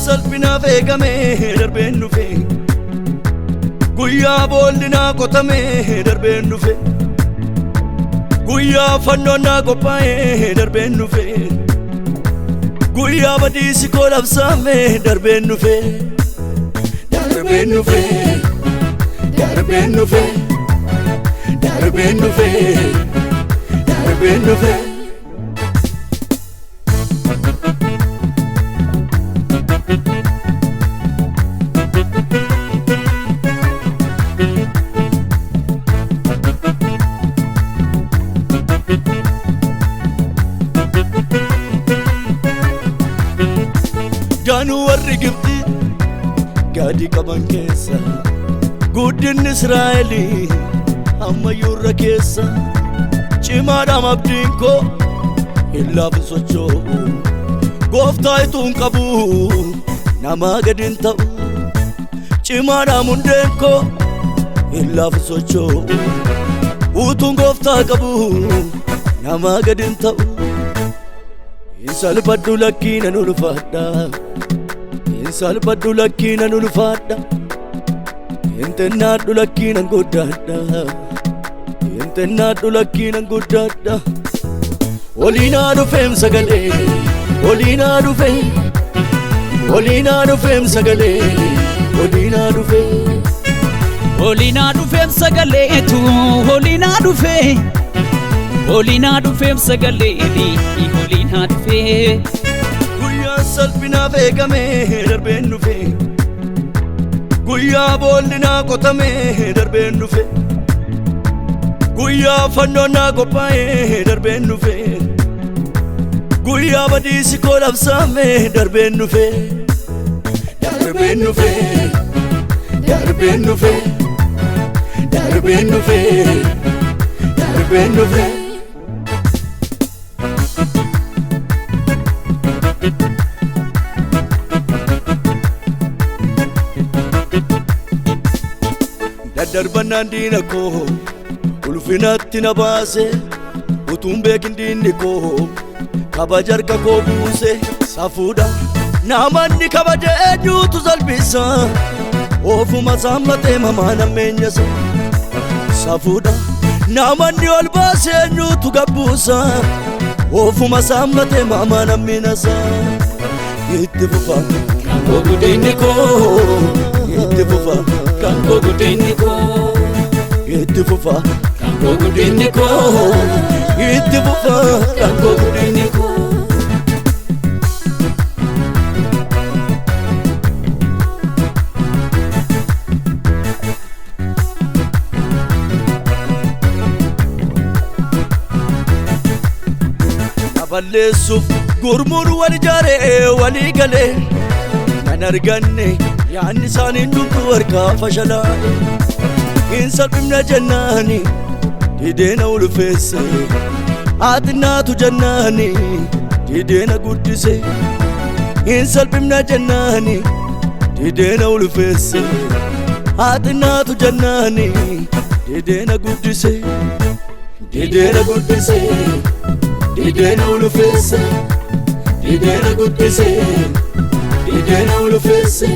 salphina feegame darbeen dhufe guyyaa boollinaa qotamee darbeen dhufe guyyaa fannoonnaa qophaa'ee darbeen dhufe guyyaa badiisi koo labsaame darbeen dhufe darbeen dhufe darbeen dhufe darbeen dhufe darbeen dhufe Jaanu warri Gibxi gadi qaban keessa guddinni Israa'eli ammayyuurra keessa cimaadhaam abdiin koo hin laafu socho'u gooftaa ituun qabu namaa gadi hin ta'u cimaadhaam hundeen koo hin laafu socho'u utuun gooftaa qabu namaa gadi hin ta'u salphadhu lakkii nan ulfaadha salphadhu lakkii nan ulfaadha hinxinnaadhu lakkii nan guddaadha hinxinnaadhu lakkii nan guddaadha oliinaa dhufeem sagalee oliinaa dhufe oliinaa dhufeem sagalee oliinaa dhufe oliinaa dhufeem sagaleetu oliinaa dhufe oliinaa dhufeem sagaleeti oliinaa dhufe guyyaa salphinaa feegame darbeen dhufe guyyaa boollinaa qotamee darbeen dhufe guyyaa fannoonnaa qophaa'ee darbeen dhufe guyyaa badiisi koo labsaame darbeen dhufe darbeen dhufe darbeen dhufe darbeen dhufe darbeen dhufe darbannaan diina koo ulfinatti na baase utuun beekin diinni koo kabaja harka koo buuse safuudha namanni kabaja eenyuutu salphisa ofuma saammatee mamaa nammeenyasa safuudha namanni ol baase eenyuutu gabbuusa ofuma saammatee mamaa namminasa itti fufa kan gudinni koo itti fufa kan gudinni koo itti fufa kan gudinni koo itti fufa kan gudinni koo naballeessuuf gurmuun wal ijaaree walii galee nan arganne yaanni isaaniin hunduu harkaa fashalaa'e hin salphifna jennaani dideena ulfeesse haadinaatu jennaani dideena guddise hin salphifna jennaani dideena ulfeesse haadinaatu jennaani dideena guddise dideena guddise dideena ulfeesse dideena guddise dideena ulfeesse